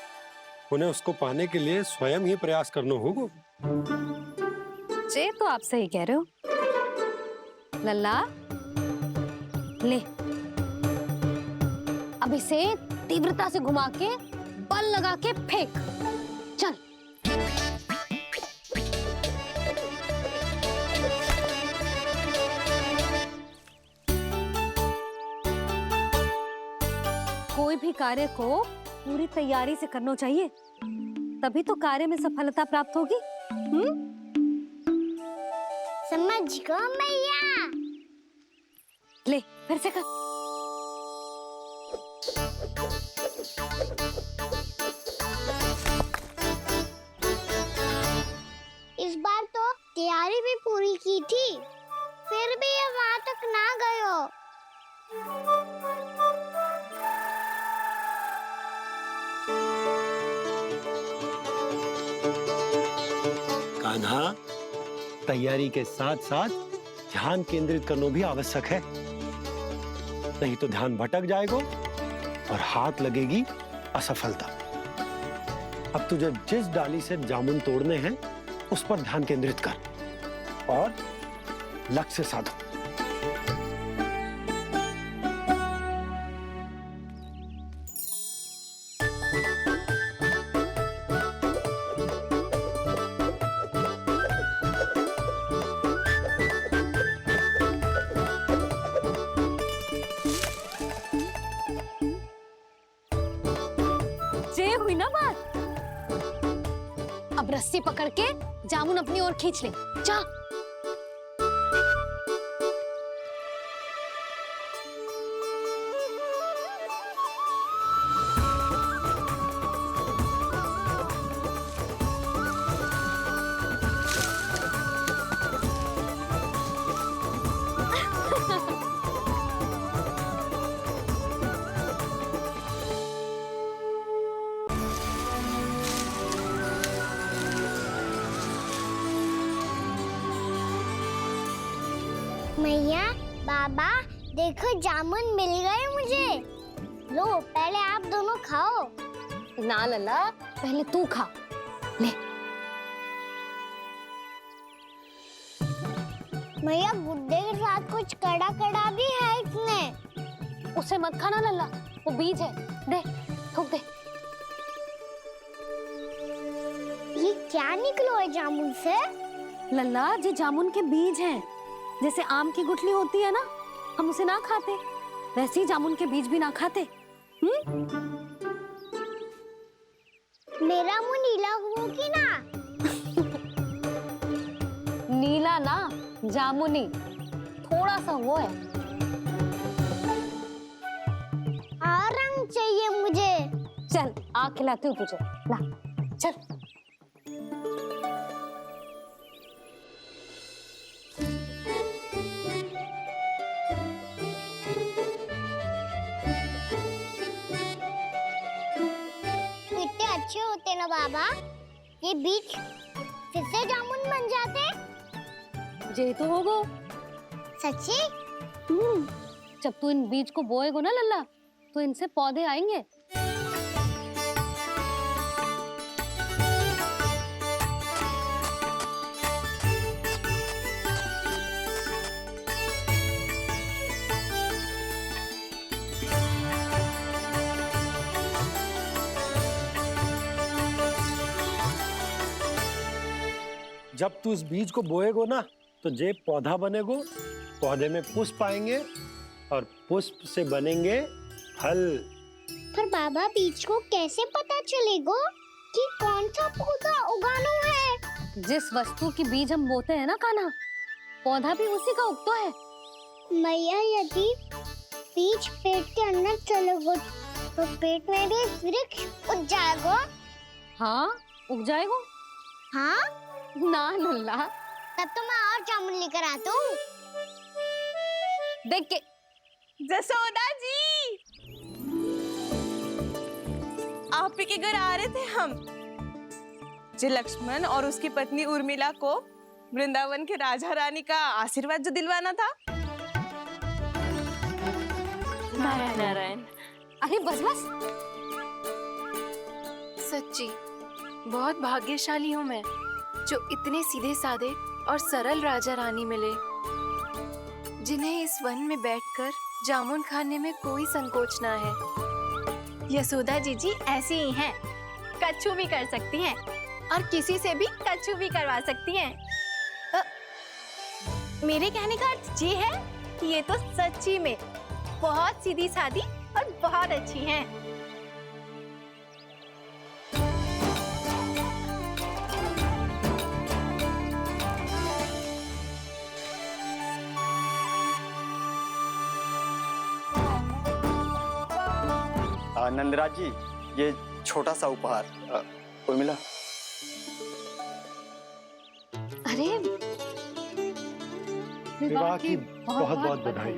उन्हें उसको पाने के लिए स्वयं ही प्रयास करना होगा। जे तो आप सही कह रहे हो लल्ला। ले, अब इसे तीव्रता से घुमा के बल लगा के फेंक। चल। कोई भी कार्य को पूरी तैयारी से करना चाहिए, तभी तो कार्य में सफलता प्राप्त होगी। समझ गो मैया। ले, फिर से कर। इस बार तो तैयारी भी पूरी की थी, फिर भी ये वहां तक ना गयो। कान्हा, तैयारी के साथ साथ ध्यान केंद्रित करना भी आवश्यक है, नहीं तो ध्यान भटक जाएगा और हाथ लगेगी असफलता। अब तुझे जिस डाली से जामुन तोड़ने हैं उस पर ध्यान केंद्रित कर और लक्ष्य साधो। ये हुई ना बात। अब रस्सी पकड़ के जामुन अपनी ओर खींच ले। जा। मैया, बाबा, देखो जामुन मिल गए मुझे। लो, पहले आप दोनों खाओ। ना लल्ला, पहले तू खा। ले। मैया, गुड्डे के साथ कुछ कड़ा कड़ा भी है इसमें। उसे मत खाना लल्ला, वो बीज है। दे, थूक दे। ये क्या निकलो है जामुन से? लल्ला, ये जामुन के बीज हैं। जैसे आम की गुठली होती है ना, हम उसे ना खाते, वैसे ही जामुन के बीज भी ना खाते। मेरा मुंह नीला हुआ कि ना? नीला ना, जामुनी। थोड़ा सा वो है। और रंग चाहिए मुझे। चल, आ खिलाती हूँ तुझे। ला, चल। अच्छे होते ना बाबा, ये बीज फिर से जामुन बन जाते। जे तो होगो। सच्ची? जब तू इन बीज को बोएगो ना लल्ला, तो इनसे पौधे आएंगे। जब तू इस बीज को बोएगो ना, तो जे पौधा बनेगो, पौधे में पुष्प आएंगे और पुष्प से बनेंगे फल। पर बाबा, बीज को कैसे पता चलेगा कि कौन सा पौधा उगाना है? जिस वस्तु की बीज हम बोते हैं ना कान्हा, पौधा भी उसी का उगता है। मैया, यदि बीज पेट के अंदर चलेगा तो पेट में भी वृक्ष उग जाएगा। हाँ, उग जाएगा। हाँ? ना लल्ला, तब तो मैं और जामुन लेकर आता हूँ। देख के। जसोदा जी, आप ही के घर आ रहे थे हम। जो लक्ष्मण और उसकी पत्नी उर्मिला को वृंदावन के राजा रानी का आशीर्वाद जो दिलवाना था। नारायण नारायण। अरे बस बस। सच्ची बहुत भाग्यशाली हूँ मैं, जो इतने सीधे साधे और सरल राजा रानी मिले, जिन्हें इस वन में बैठकर जामुन खाने में कोई संकोच ना है। यशोदा जीजी ऐसी ही हैं, कच्छू भी कर सकती हैं और किसी से भी कच्छू भी करवा सकती हैं। मेरे कहने का अर्थ ये है कि ये तो सच्ची में बहुत सीधी सादी और बहुत अच्छी हैं। नंदराज जी, ये छोटा सा उपहार। उर्मिला। अरे, विवाह की बहुत बहुत बधाई।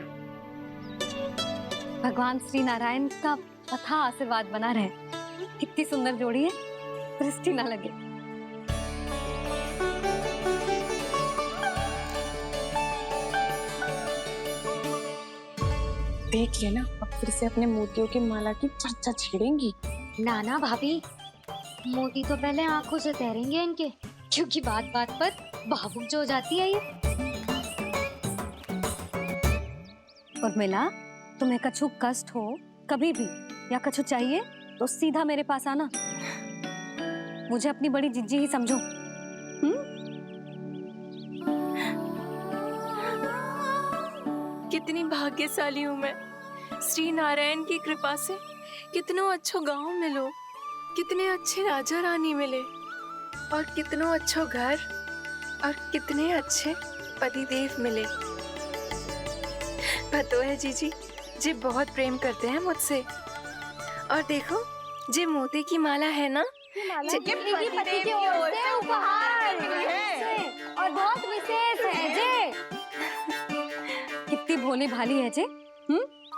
भगवान श्री नारायण का अथाह आशीर्वाद बना रहे। कितनी सुंदर जोड़ी है, दृष्टि ना लगे। देख लेना, अब फिर से अपने मोतियों की माला की चर्चा छेड़ेंगी। ना ना भाभी, मोती तो पहले आंखों से तैरेंगे इनके, क्योंकि बात बात पर भावुक जो हो जाती है ये। उर्मिला, तुम्हें कछु कष्ट हो कभी भी या कछु चाहिए तो सीधा मेरे पास आना। मुझे अपनी बड़ी जिज्जी ही समझो। कितनी भाग्यशाली हूँ मैं, श्री नारायण की कृपा से कितनों अच्छो गांव मिलो, कितने अच्छे राजा रानी मिले और कितनों अच्छो घर और कितने अच्छे पतिदेव मिले। पतो है जीजी, जी बहुत प्रेम करते हैं मुझसे। और देखो, जी मोती की माला है ना, पति की ओर से उपहार और बहुत विशेष है जे। कितनी भोली भाली है जे।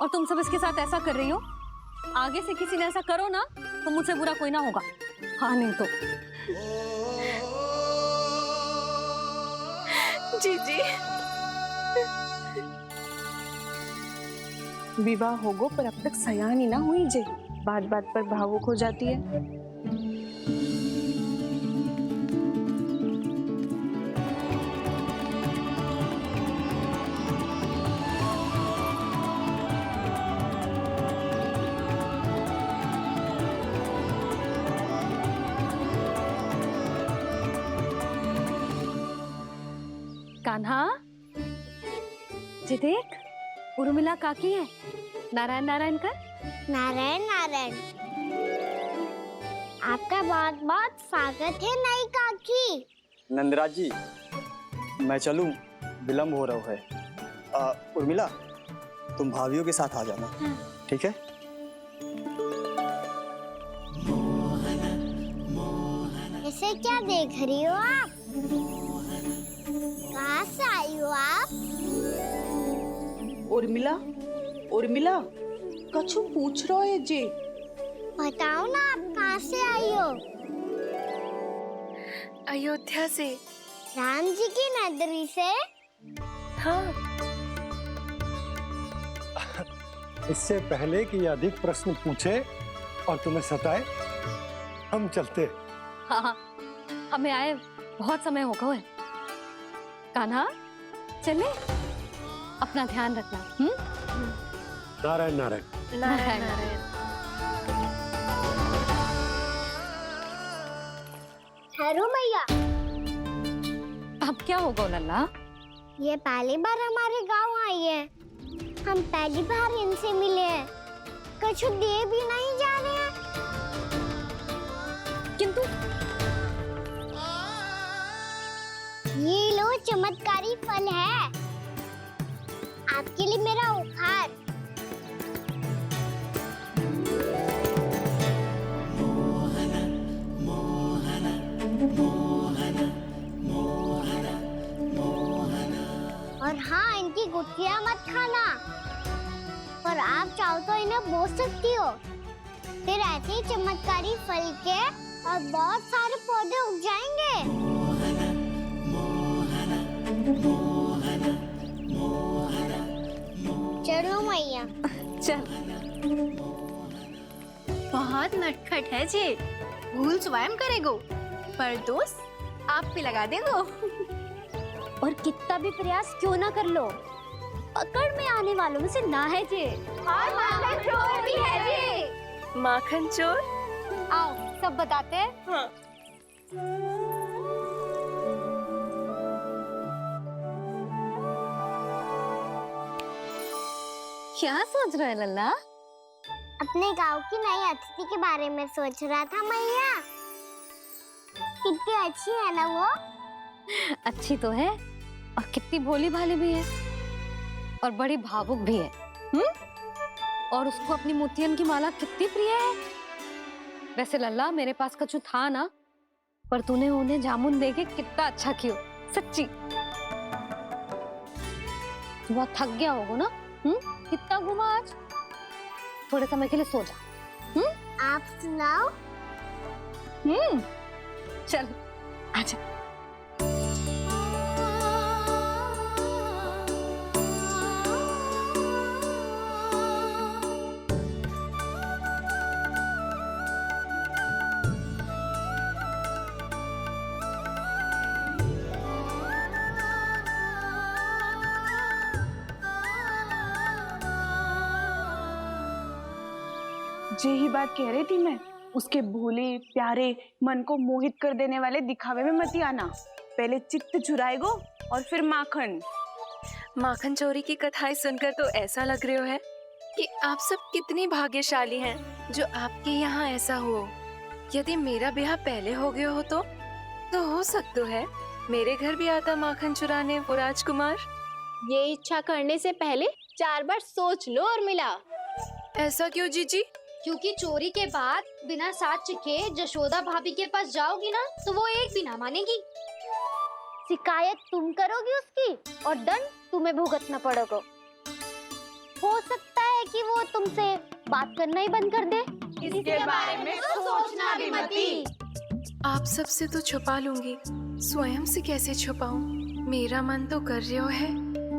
और तुम सब इसके साथ ऐसा कर रही हो। आगे से किसी ने ऐसा करो ना तो मुझसे बुरा कोई ना होगा। हाँ नहीं तो जीजी, विवाह होगो पर अब तक सयान ही ना हुई जे, बात बात पर भावुक हो जाती है। कान्हा जी, देख उर्मिला काकी है। नारायण नारायण कर। नारायण नारायण। आपका बहुत बहुत स्वागत है नई काकी। नंदराज जी, मैं चलूं, विलंब हो रहा है। उर्मिला, तुम भाभियों के साथ आ जाना। ठीक है? इसे क्या देख रही हो आप? कहाँ से आई हो आप? उर्मिला, उर्मिला, कछु पूछ रहा है जी। बताओ ना, आप कहाँ से आई हो? अयोध्या से। राम जी की नगरी से? हाँ। इससे पहले कि अधिक प्रश्न पूछे और तुम्हें सताए, हम चलते। हाँ, हमें आए बहुत समय हो गया है। कान्हा, चले, अपना ध्यान रखना। नारायण नारायण। नारायण नारायण। हेलो मैया। अब क्या होगा लल्ला? ये पहली बार हमारे गांव आई है। हम पहली बार इनसे मिले हैं। कुछ दे भी नहीं जा रहे हैं। किंतु ये लो, चमत्कारी फल है आपके लिए, मेरा उपहार। और हाँ, इनकी गुठलियां मत खाना। और आप चाहो तो इन्हें बोल सकती हो। फिर ऐसे ही चमत्कारी फल के और बहुत सारे पौधे उग जाएंगे। चलो मैया। चल। बहुत नटखट है जे, भूल स्वयं करेगो, पर दोस्त आप पे लगा देगो। और कितना भी प्रयास क्यों ना कर लो, पकड़ में आने वालों में से ना है जे। और माखन चोर भी है जे। माखन चोर? आओ सब बताते हैं। हाँ। क्या सोच रहे लल्ला? अपने गांव की नई अतिथि के बारे में सोच रहा था मैया। कितनी अच्छी है ना वो? अच्छी तो है और कितनी भोली भाली भी है और बड़ी भावुक भी है। और उसको अपनी मोतियन की माला कितनी प्रिय है। वैसे लल्ला, मेरे पास कछु था ना, पर तूने उन्हें जामुन देके कितना अच्छा किया, सच्ची। बहुत थक गया होगा ना? कितना घुमा आज? थोड़े समय के लिए सो जा। आप सुनाओ। चल आजा। यही बात कह रही थी मैं, उसके भोले प्यारे मन को मोहित कर देने वाले दिखावे में मत आना। पहले चित्त चुराएगो और फिर माखन। माखन चोरी की कथाएं सुनकर तो ऐसा लग रहा है कि आप सब कितनी भाग्यशाली हैं जो आपके यहाँ ऐसा हो। यदि मेरा ब्याह पहले हो गया हो तो हो सकता है मेरे घर भी आता माखन चुराने वो राजकुमार। ये इच्छा करने से पहले 4 बार सोच लो और मिला। ऐसा क्यों जीजी? क्योंकि चोरी के बाद बिना साथ चिखे जशोदा भाभी के पास जाओगी ना तो वो एक भी ना मानेगी। शिकायत तुम करोगी उसकी और दंड तुम्हें भुगतना पड़ेगा। हो सकता है कि वो तुमसे बात करना ही बंद कर दे। इसके बारे में तो सोचना भी मती। आप सबसे तो छुपा लूंगी, स्वयं से कैसे छुपाऊं? मेरा मन तो कर रहा है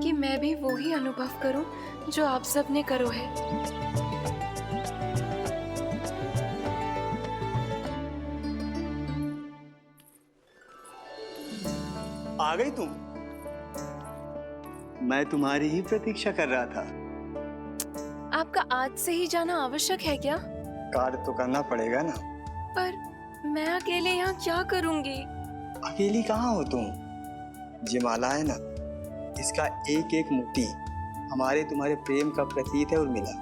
कि मैं भी वो ही अनुभव करूं जो आप सब ने करो है। आ गई तुम? मैं तुम्हारी ही प्रतीक्षा कर रहा था। आपका आज से ही जाना आवश्यक है क्या? कार्य तो करना पड़ेगा ना। पर मैं अकेले यहाँ क्या करूँगी? अकेली कहाँ हो तुम? ये माला है ना, इसका एक एक मोती हमारे तुम्हारे प्रेम का प्रतीक है उर्मिला,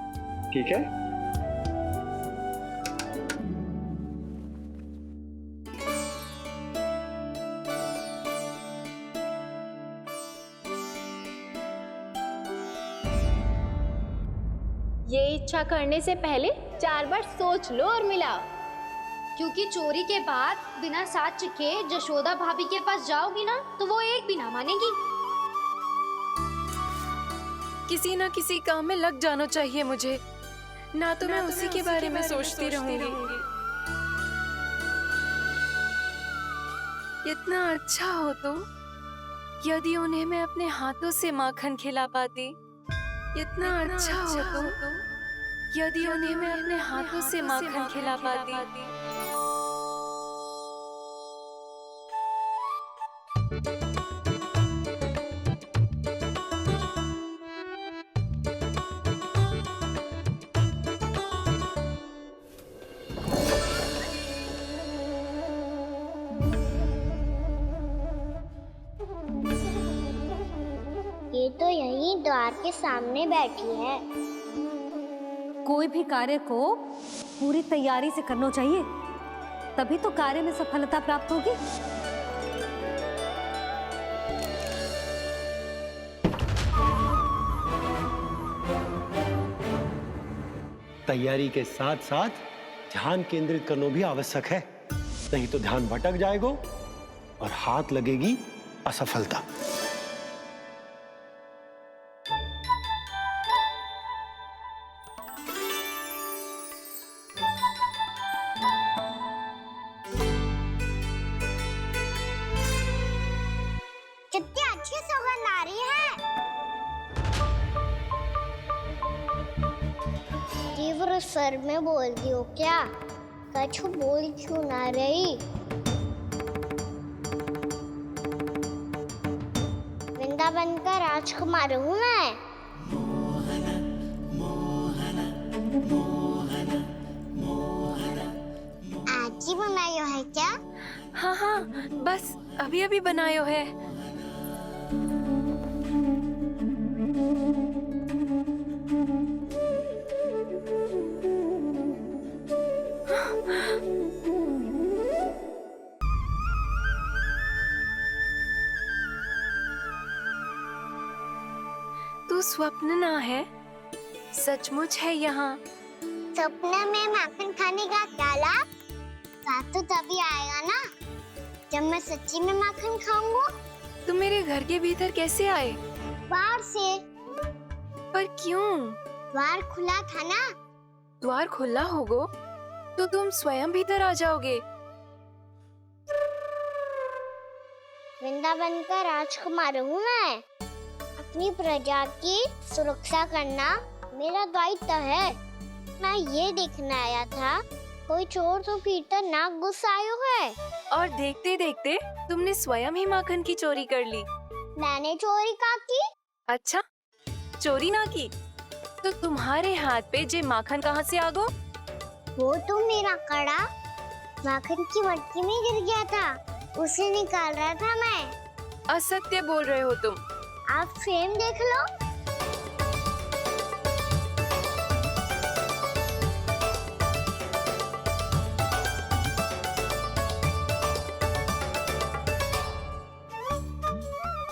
ठीक है? ये इच्छा करने से पहले 4 बार सोच लो और मिला। क्योंकि चोरी के बाद बिना साथ चिखे जशोदा भाभी के पास जाओगी ना तो वो एक भी ना मानेगी। किसी ना किसी काम में लग जाना चाहिए मुझे, ना तो मैं उसी के बारे में सोचती रहूंगी। इतना अच्छा हो तो यदि उन्हें मैं अपने हाथों से माखन खिला पाती। इतना अच्छा हो तो यदि उन्हें मैं अपने हाथों से माखन खिला पाती। ये तो यहीं द्वार के सामने बैठी है। कोई भी कार्य को पूरी तैयारी से करना चाहिए, तभी तो कार्य में सफलता प्राप्त होगी। तैयारी के साथ साथ ध्यान केंद्रित करना भी आवश्यक है, नहीं तो ध्यान भटक जाएगा और हाथ लगेगी असफलता। कितनी अच्छी सौगंध आ रही है। तीव्र स्वर में बोलती हो क्या? कछु बोल क्यों ना रही? वृंदावन का राजकुमार हूँ मैं। आज ही बनायो है क्या? हाँ हाँ, बस अभी अभी बनायो है। तू स्वप्न ना है, सचमुच है यहाँ। सपने में माखन खाने का क्या लाभ? स्वाद तो तभी आएगा ना जब मैं सच्ची में माखन खाऊंगा। तुम मेरे घर के भीतर कैसे आए? बाहर से। पर क्यों? द्वार खुला था ना। द्वार खुला होगा तो तुम स्वयं भीतर आ जाओगे। वृंदावन का राजकुमार हूँ मैं। अपनी प्रजा की सुरक्षा करना मेरा दायित्व है। मैं ये देखने आया था कोई चोर तो कीर्तन ना घुस आयो है। और देखते देखते तुमने स्वयं ही माखन की चोरी कर ली। मैंने चोरी का की? अच्छा, चोरी ना की तो तुम्हारे हाथ पे जे माखन कहाँ से आ गो? वो तो मेरा कड़ा माखन की मटकी में गिर गया था, उसे निकाल रहा था मैं। असत्य बोल रहे हो तुम। आप फ्रेम देख लो।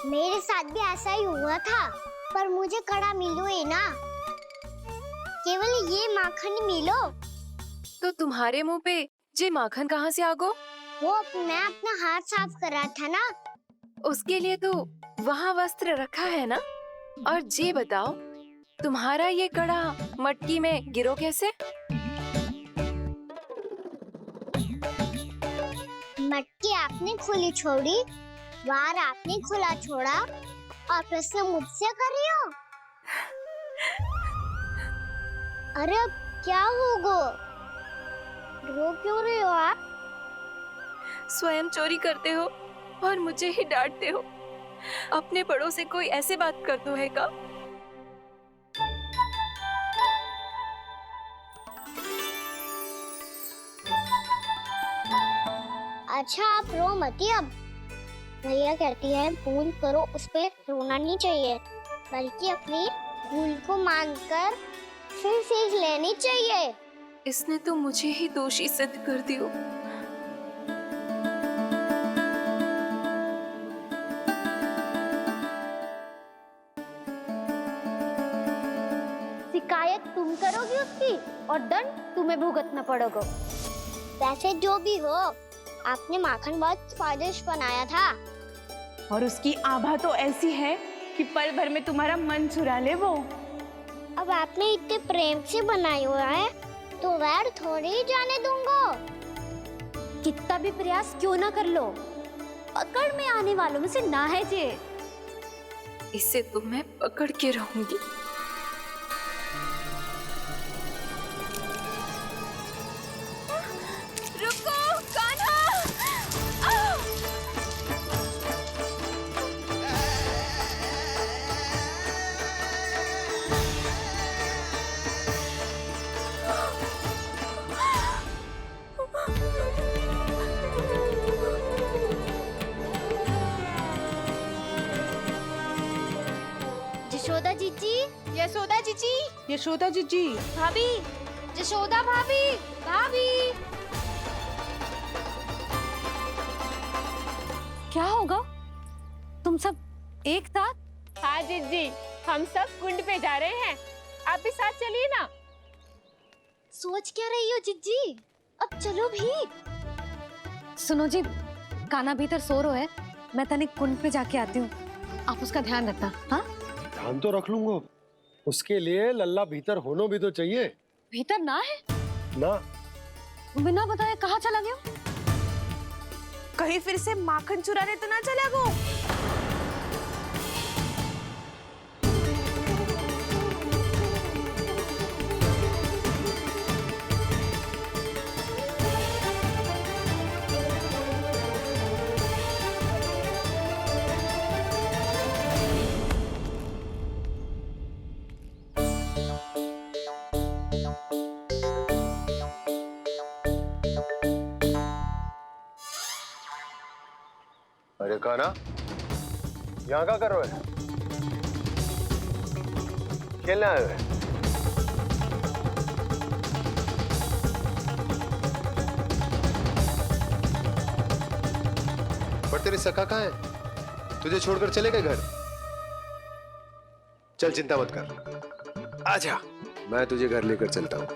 मेरे साथ भी ऐसा ही हुआ था, पर मुझे कड़ा मिलो ही ना, केवल ये माखन ही मिलो। तो तुम्हारे मुंह पे जे माखन कहाँ से आ गो? वो मैं अपना हाथ साफ कर रहा था ना। उसके लिए तो वहाँ वस्त्र रखा है ना। और जे बताओ, तुम्हारा ये कड़ा मटकी में गिरो कैसे? मटकी आपने खुली छोड़ी, बाहर आपने खुला छोड़ा, और प्रश्न मुझसे कर रही हो? अरे अब क्या होगा? रो क्यों रहे हो आप? स्वयं चोरी करते हो और मुझे ही डांटते हो। अपने बड़ों से कोई ऐसे बात कर दो है का? अच्छा आप रो मती। अब भैया कहती है भूल करो, उस पे रोना नहीं चाहिए, बल्कि अपनी भूल को मानकर फिर सीख लेनी चाहिए। इसने तो मुझे ही दोषी सिद्ध कर दियो। शिकायत तुम करोगी उसकी और दंड तुम्हें भुगतना पड़ेगा। वैसे जो भी हो, आपने माखन बहुत स्वादिष्ट बनाया था। और उसकी आभा तो ऐसी है कि पल भर में तुम्हारा मन चुरा ले वो। अब आपने इतने प्रेम से बनाया हुआ है तो वैर थोड़ी ही जाने दूंगा। कितना भी प्रयास क्यों ना कर लो, पकड़ में आने वालों में से ना है जे। इसे तो मैं पकड़ के रहूंगी। रुको कान्हा! यशोदा जीजी, यशोदा जीजी, यशोदा जीजी, भाभी, यशोदा भाभी, भाभी। क्या होगा? तुम सब एक साथ? हाँ जीजी, हम सब कुंड पे जा रहे हैं, आप भी साथ चलिए ना। सोच क्या रही हो जीजी? अब चलो भी। सुनो जी, कान्हा भीतर सो रो है, मैं तनिक कुंड पे जाके आती हूँ, आप उसका ध्यान रखना। हाँ, ध्यान तो रख लूंगा, उसके लिए लल्ला भीतर होना भी तो चाहिए। भीतर ना है ना, बिना बताए कहाँ चला गया? कहीं फिर से माखन चुराने तो ना चला गो। अरे कान्हा, यहाँ क्या कर रहे हो? खेलने आए हुए? पर तेरी सखा कहाँ है? तुझे छोड़कर चले गए घर? चल चिंता मत कर, आजा, मैं तुझे घर लेकर चलता हूँ।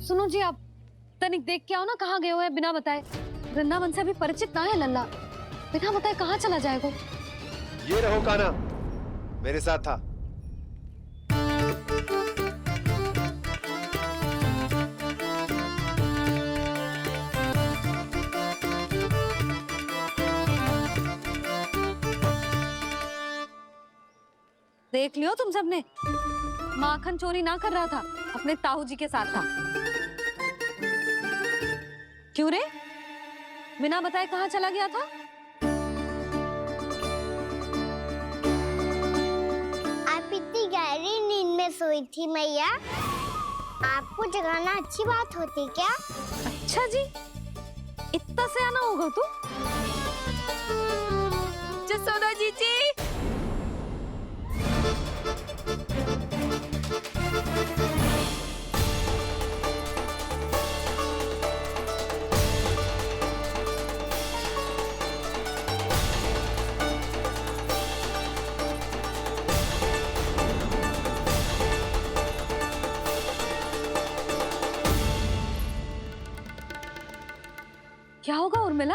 सुनो जी, आप तनिक देख के आओ ना कहाँ गए हुए हैं बिना बताए। वृंदावन से अभी परिचित ना है लल्ला, बिना बताए कहाँ चला जाएगा? ये रहो कान्हा, मेरे साथ था। देख लियो तुम सबने, माखन चोरी ना कर रहा था, अपने ताऊ जी के साथ था। क्यों रे, बिना बताए कहाँ चला गया था? आप इतनी गहरी नींद सोई थी मैया। आपको जगाना अच्छी बात होती क्या? अच्छा जी, इतना से आना होगा तू? जसोदा जीजी, क्या होगा उर्मिला?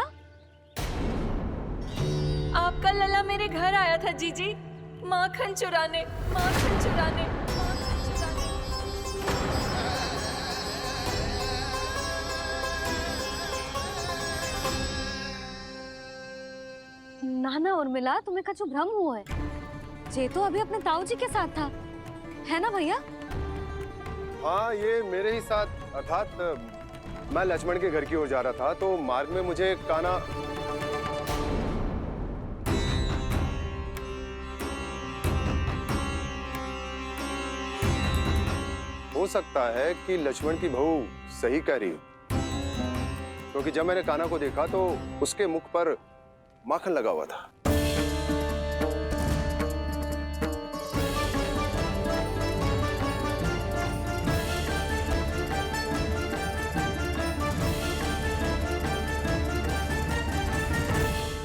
आपका लला मेरे घर आया था जीजी, माखन चुराने, माखन चुराने, माखन चुराने। ना ना उर्मिला, तुम्हें कछु भ्रम हुआ है। जे तो अभी अपने ताऊ जी के साथ था, है ना भैया? हाँ, ये मेरे ही साथ, अर्थात मैं लक्ष्मण के घर की ओर जा रहा था तो मार्ग में मुझे काना। हो सकता है कि लक्ष्मण की बहू सही कह रही हो, क्योंकि जब मैंने काना को देखा तो उसके मुख पर माखन लगा हुआ था।